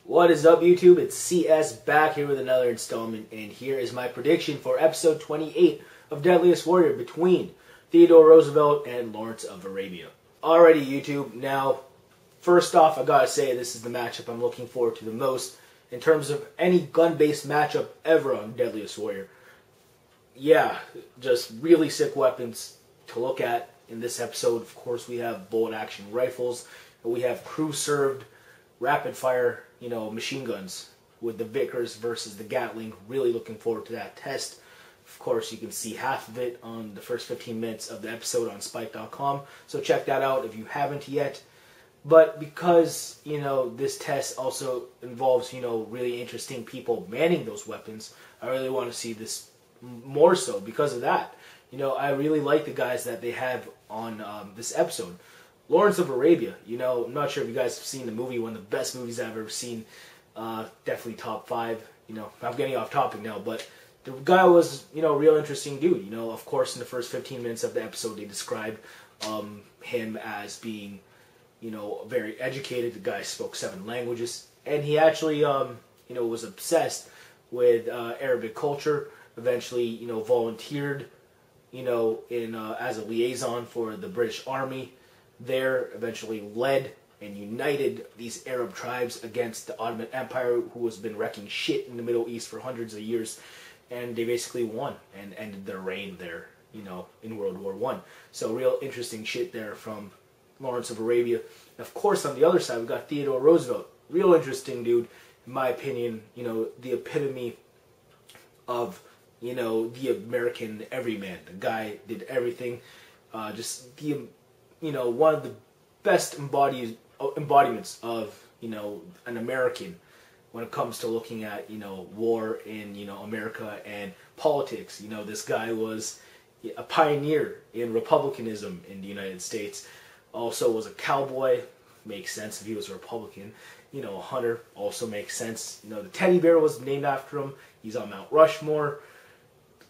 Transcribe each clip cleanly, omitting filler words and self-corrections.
What is up, YouTube? It's CS back here with another installment, and here is my prediction for episode 28 of Deadliest Warrior between Theodore Roosevelt and Lawrence of Arabia. Alrighty, YouTube. Now, first off, I gotta say this is the matchup I'm looking forward to the most in terms of any gun-based matchup ever on Deadliest Warrior. Yeah, just really sick weapons to look at in this episode. Of course, we have bolt-action rifles, and we have crew-served rapid-fire machine guns with the Vickers versus the Gatling. Really looking forward to that test. Of course, you can see half of it on the first 15 minutes of the episode on Spike.com, so check that out if you haven't yet. But because, this test also involves, really interesting people manning those weapons, I really want to see this more so because of that. I really like the guys that they have on this episode. Lawrence of Arabia, I'm not sure if you guys have seen the movie, one of the best movies I've ever seen. Definitely top 5. I'm getting off topic now, but the guy was, a real interesting dude. Of course, in the first 15 minutes of the episode, they describe him as being, very educated. The guy spoke 7 languages, and he actually, was obsessed with Arabic culture. Eventually, volunteered, as a liaison for the British Army. There, eventually led and united these Arab tribes against the Ottoman Empire, who has been wrecking shit in the Middle East for hundreds of years, and they basically won and ended their reign there, in World War I. So real interesting shit there from Lawrence of Arabia. Of course, on the other side, we got Theodore Roosevelt. Real interesting dude, in my opinion, the epitome of, the American everyman. The guy did everything, just the one of the best embodiments of, an American when it comes to looking at, war in, America and politics. This guy was a pioneer in republicanism in the United States. Also was a cowboy. Makes sense if he was a Republican. A hunter. Also makes sense. The teddy bear was named after him. He's on Mount Rushmore.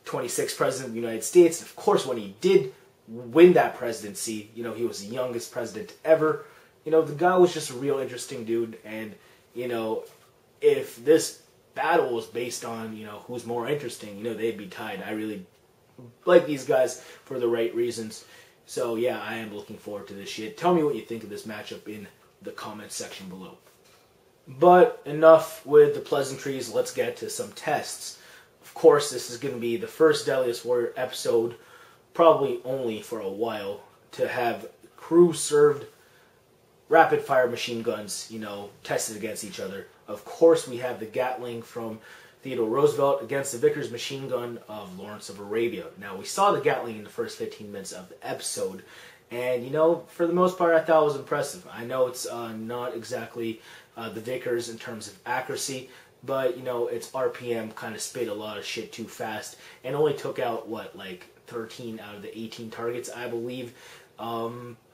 26th president of the United States. Of course, when he did win that presidency, he was the youngest president ever. The guy was just a real interesting dude, and if this battle was based on who's more interesting, they'd be tied. I really like these guys for the right reasons, so yeah, I am looking forward to this shit. Tell me what you think of this matchup in the comments section below. But enough with the pleasantries, let's get to some tests. Of course, this is going to be the first Deadliest Warrior episode, probably only for a while, to have crew-served rapid-fire machine guns, tested against each other. Of course, we have the Gatling from Theodore Roosevelt against the Vickers machine gun of Lawrence of Arabia. Now, we saw the Gatling in the first 15 minutes of the episode, and, for the most part, I thought it was impressive. I know it's not exactly the Vickers in terms of accuracy, but, its RPM kind of spit a lot of shit too fast, and only took out, 13 out of the 18 targets, I believe.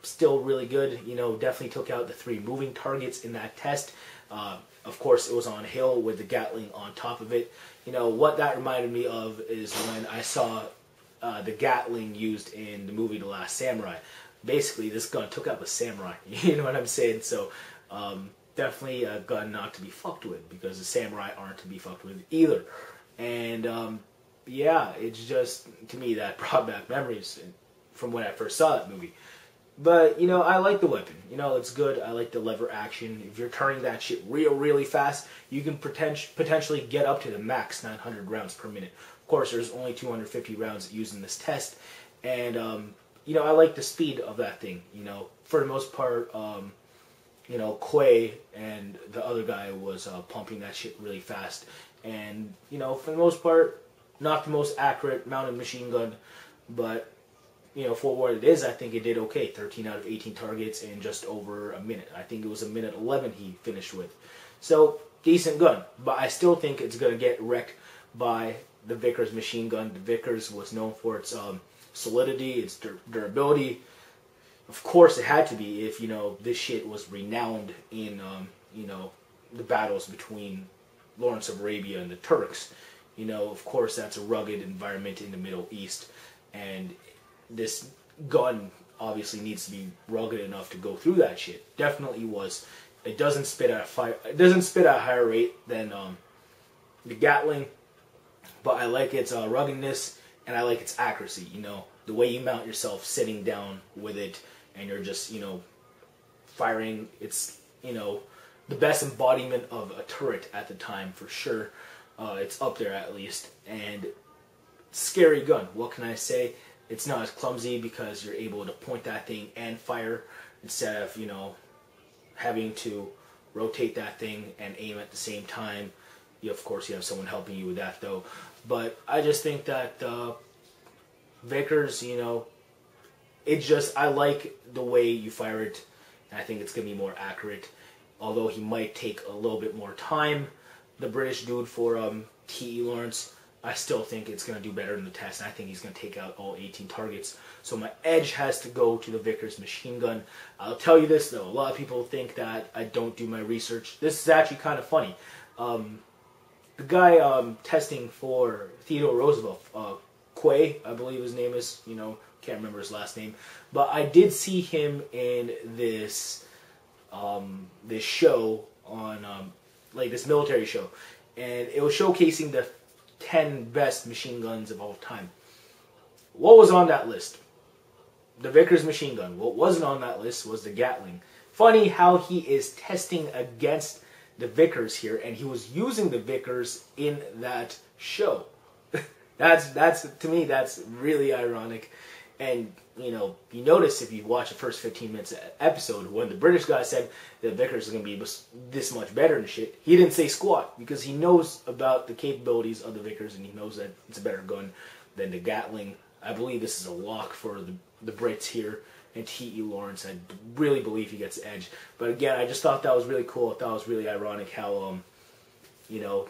Still really good. Definitely took out the 3 moving targets in that test. Of course, it was on a hill with the Gatling on top of it. What that reminded me of is when I saw the Gatling used in the movie The Last Samurai. Basically, this gun took out the samurai. You know what I'm saying? So, definitely a gun not to be fucked with, because the samurai aren't to be fucked with either. And, yeah, it's just, to me, that brought back memories from when I first saw that movie. But, I like the weapon. It's good. I like the lever action. If you're turning that shit really fast, you can potentially get up to the max 900 rounds per minute. Of course, there's only 250 rounds used in this test. And, I like the speed of that thing. For the most part, Quay and the other guy was pumping that shit really fast. And, for the most part, not the most accurate mounted machine gun, but, for what it is, I think it did okay. 13 out of 18 targets in just over a minute. I think it was a minute 11 he finished with. So, decent gun. But I still think it's going to get wrecked by the Vickers machine gun. The Vickers was known for its solidity, its durability. Of course, it had to be if, this shit was renowned in, the battles between Lawrence of Arabia and the Turks. Of course, that's a rugged environment in the Middle East, and this gun obviously needs to be rugged enough to go through that shit. Definitely was, it doesn't spit at a fire. It doesn't spit at a higher rate than the Gatling, but I like its ruggedness and I like its accuracy. You know, the way you mount yourself sitting down with it, and you're just, you know, firing. It's, you know, the best embodiment of a turret at the time for sure. It's up there at least, and scary gun. What can I say? It's not as clumsy because you're able to point that thing and fire instead of, you know, having to rotate that thing and aim at the same time. Of course, you have someone helping you with that though. But I just think that Vickers, you know, I like the way you fire it. And I think it's going to be more accurate. Although he might take a little bit more time, the British dude for T.E. Lawrence, I still think it's going to do better in the test. And I think he's going to take out all 18 targets. So my edge has to go to the Vickers machine gun. I'll tell you this though, a lot of people think that I don't do my research. This is actually kind of funny. The guy testing for Theodore Roosevelt, Quay, I believe his name is, you know, can't remember his last name, but I did see him in this this show on like this military show, and it was showcasing the 10 best machine guns of all time. What was on that list? The Vickers machine gun. What wasn't on that list was the Gatling. Funny how he is testing against the Vickers here, and he was using the Vickers in that show. that's to me, that's really ironic. And you know, you notice if you watch the first 15 minutes of the episode, when the British guy said that Vickers is going to be this much better and shit, he didn't say squat because he knows about the capabilities of the Vickers, and he knows that it's a better gun than the Gatling. I believe this is a lock for the Brits here. And T.E. Lawrence, I really believe he gets the edge. But again, I just thought that was really cool. I thought it was really ironic how, you know,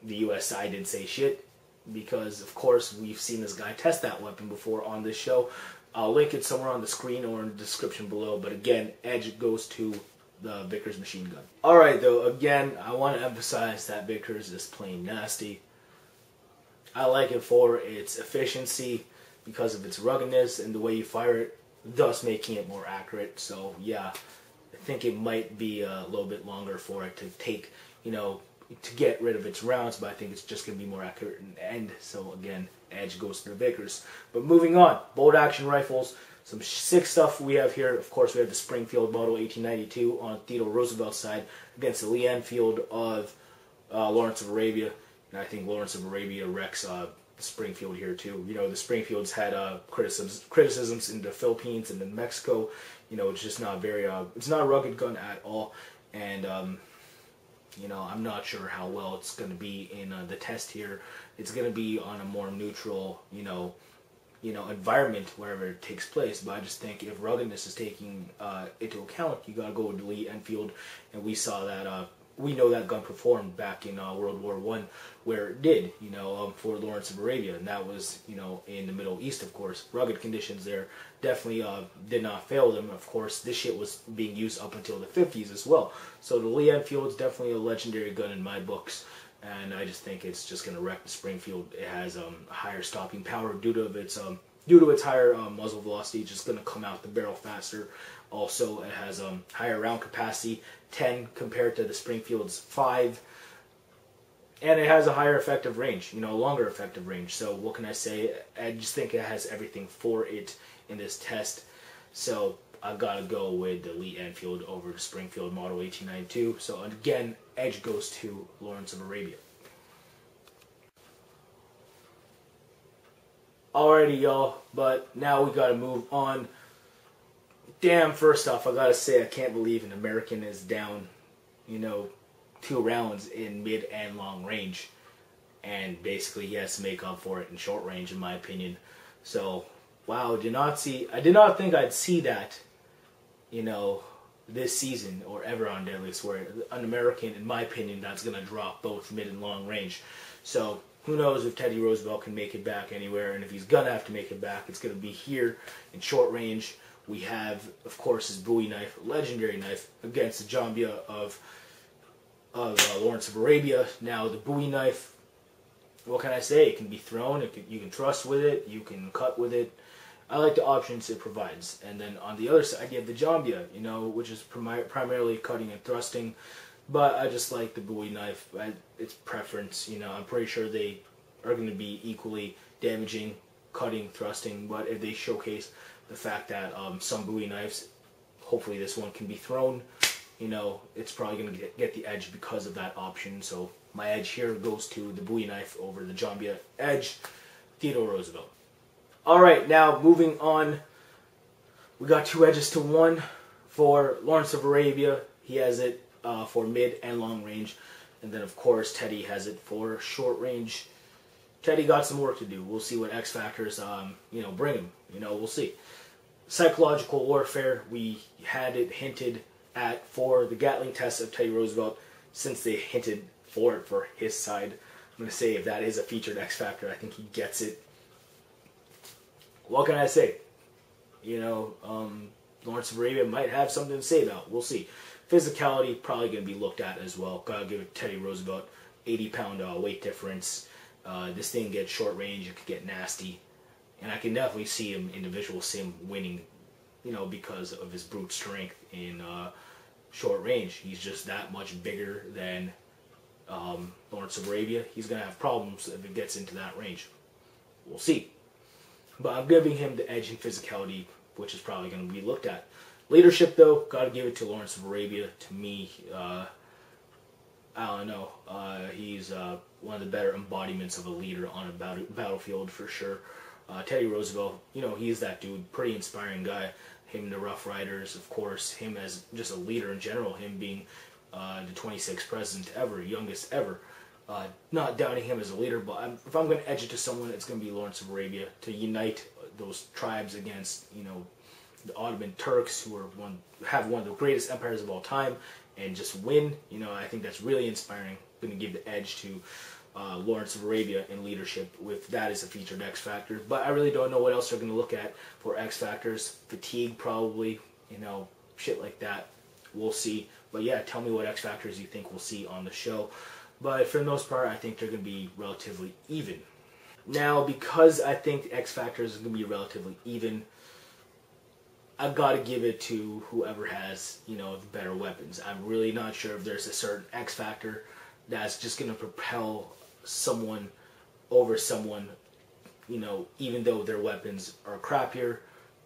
the U.S. side didn't say shit. Because, of course, we've seen this guy test that weapon before on this show. I'll link it somewhere on the screen or in the description below. But again, edge goes to the Vickers machine gun. Alright, though, again, I want to emphasize that Vickers is plain nasty. I like it for its efficiency because of its ruggedness and the way you fire it, thus making it more accurate. So yeah, I think it might be a little bit longer for it to take, you know, to get rid of its rounds, but I think it's just going to be more accurate in the end. So again, edge goes to the Vickers. But moving on, bolt action rifles, some sick stuff we have here. Of course, we have the Springfield Model 1892 on Theodore Roosevelt's side against the Lee Enfield of Lawrence of Arabia. And I think Lawrence of Arabia wrecks Springfield here too. You know, the Springfields had criticisms in the Philippines and in Mexico. You know, it's just not very it's not a rugged gun at all, and you know, I'm not sure how well it's going to be in the test here. It's going to be on a more neutral, you know, environment wherever it takes place. But I just think if ruggedness is taking into account, you got to go with the Lee Enfield, and we saw that. We know that gun performed back in World War I, where it did, you know, for Lawrence of Arabia, and that was, you know, in the Middle East, of course. Rugged conditions there definitely did not fail them. Of course, this shit was being used up until the 50s as well. So the Lee Enfield is definitely a legendary gun in my books, and I just think it's just going to wreck the Springfield. It has a higher stopping power due to its higher muzzle velocity. It's just going to come out the barrel faster. Also, it has higher round capacity, 10 compared to the Springfield's 5. And it has a higher effective range, you know, a longer effective range. So what can I say? I just think it has everything for it in this test. So I've got to go with the Lee Enfield over the Springfield Model 1892. So again, edge goes to Lawrence of Arabia. Alrighty, y'all, but now we got to move on. Damn, first off, I gotta say I can't believe an American is down, you know, 2 rounds in mid and long range, and basically he has to make up for it in short range, in my opinion. So, wow, I did not think I'd see that, you know, this season or ever on Deadliest Warrior. An American, in my opinion, that's gonna drop both mid and long range. So who knows if Teddy Roosevelt can make it back anywhere, and if he's gonna have to make it back, it's gonna be here in short range. We have, of course, his Bowie knife, a legendary knife, against the Jambia of Lawrence of Arabia. Now, the Bowie knife, what can I say? It can be thrown. You can thrust with it. You can cut with it. I like the options it provides. And then on the other side, you have the Jambia, which is primarily cutting and thrusting. But I just like the Bowie knife. It's preference. I'm pretty sure they are going to be equally damaging, cutting, thrusting. But if they showcase the fact that some Bowie knives, hopefully this one can be thrown, it's probably going to get the edge because of that option. So my edge here goes to the Bowie knife over the Jambia edge, Theodore Roosevelt. Alright, now moving on. We got 2 edges to 1 for Lawrence of Arabia. He has it for mid and long range. And then, of course, Teddy has it for short range. Teddy got some work to do. We'll see what X factors, bring him. We'll see. Psychological warfare, we had it hinted at for the Gatling test of Teddy Roosevelt, since they hinted for it for his side. I'm going to say if that is a featured X factor, I think he gets it. What can I say? Lawrence of Arabia might have something to say about. We'll see. Physicality, probably going to be looked at as well. Gotta give it Teddy Roosevelt, 80-pound weight difference. This thing gets short range, it could get nasty. And I can definitely see him in the visual sim winning, because of his brute strength in short range. He's just that much bigger than Lawrence of Arabia. He's going to have problems if it gets into that range. We'll see. But I'm giving him the edge in physicality, which is probably going to be looked at. Leadership, though, got to give it to Lawrence of Arabia. To me, I don't know. He's one of the better embodiments of a leader on a battlefield for sure. Teddy Roosevelt, he's that dude. Pretty inspiring guy. Him, the Rough Riders, of course. Him as just a leader in general. Him being the 26th president ever, youngest ever. Not doubting him as a leader, but if I'm going to edge it to someone, it's going to be Lawrence of Arabia to unite those tribes against, the Ottoman Turks, who have one of the greatest empires of all time, and just win. I think that's really inspiring. I'm going to give the edge to Lawrence of Arabia in leadership, with that as a featured X factor. But I really don't know what else they're going to look at for X factors. Fatigue, probably, shit like that. We'll see. But yeah, tell me what X factors you think we'll see on the show. But for the most part, I think they're going to be relatively even. Now, because I think X factors are going to be relatively even, I've got to give it to whoever has, the better weapons. I'm really not sure if there's a certain X factor that's just going to propel someone over someone, even though their weapons are crappier.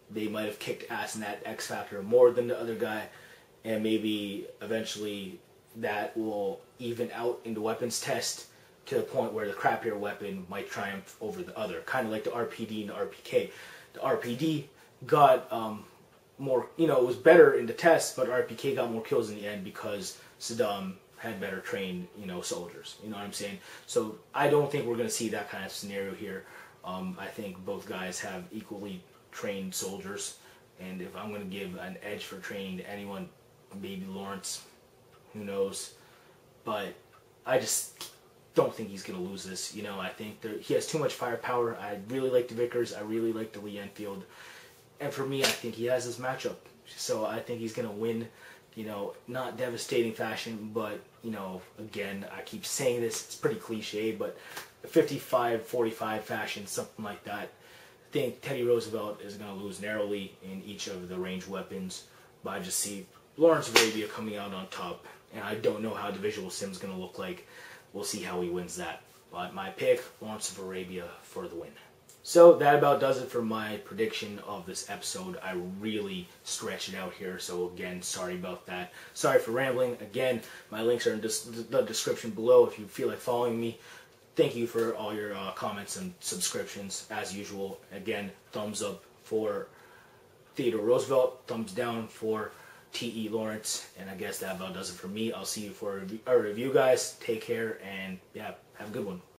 They might have kicked ass in that X factor more than the other guy, and maybe eventually that will even out in the weapons test to the point where the crappier weapon might triumph over the other. Kind of like the RPD and the RPK. The RPD got more, it was better in the test, but RPK got more kills in the end because Saddam had better trained, soldiers. You know what I'm saying? So I don't think we're going to see that kind of scenario here. I think both guys have equally trained soldiers, and if I'm going to give an edge for training to anyone, maybe Lawrence. Who knows? But I just don't think he's going to lose this. I think he has too much firepower. I really like the Vickers. I really like the Lee Enfield. And for me, I think he has this matchup. So I think he's going to win, not devastating fashion, but, again, I keep saying this, it's pretty cliche, but 55-45 fashion, something like that. I think Teddy Roosevelt is going to lose narrowly in each of the ranged weapons, but I just see Lawrence of Arabia coming out on top, and I don't know how the visual sim is going to look like. We'll see how he wins that. But my pick, Lawrence of Arabia for the win. So that about does it for my prediction of this episode. I really stretched it out here, so again, sorry about that. Sorry for rambling. Again, my links are in the description below if you feel like following me. Thank you for all your comments and subscriptions, as usual. Again, thumbs up for Theodore Roosevelt, thumbs down for T.E. Lawrence, and I guess that about does it for me. I'll see you for a review, guys. Take care, and yeah, have a good one.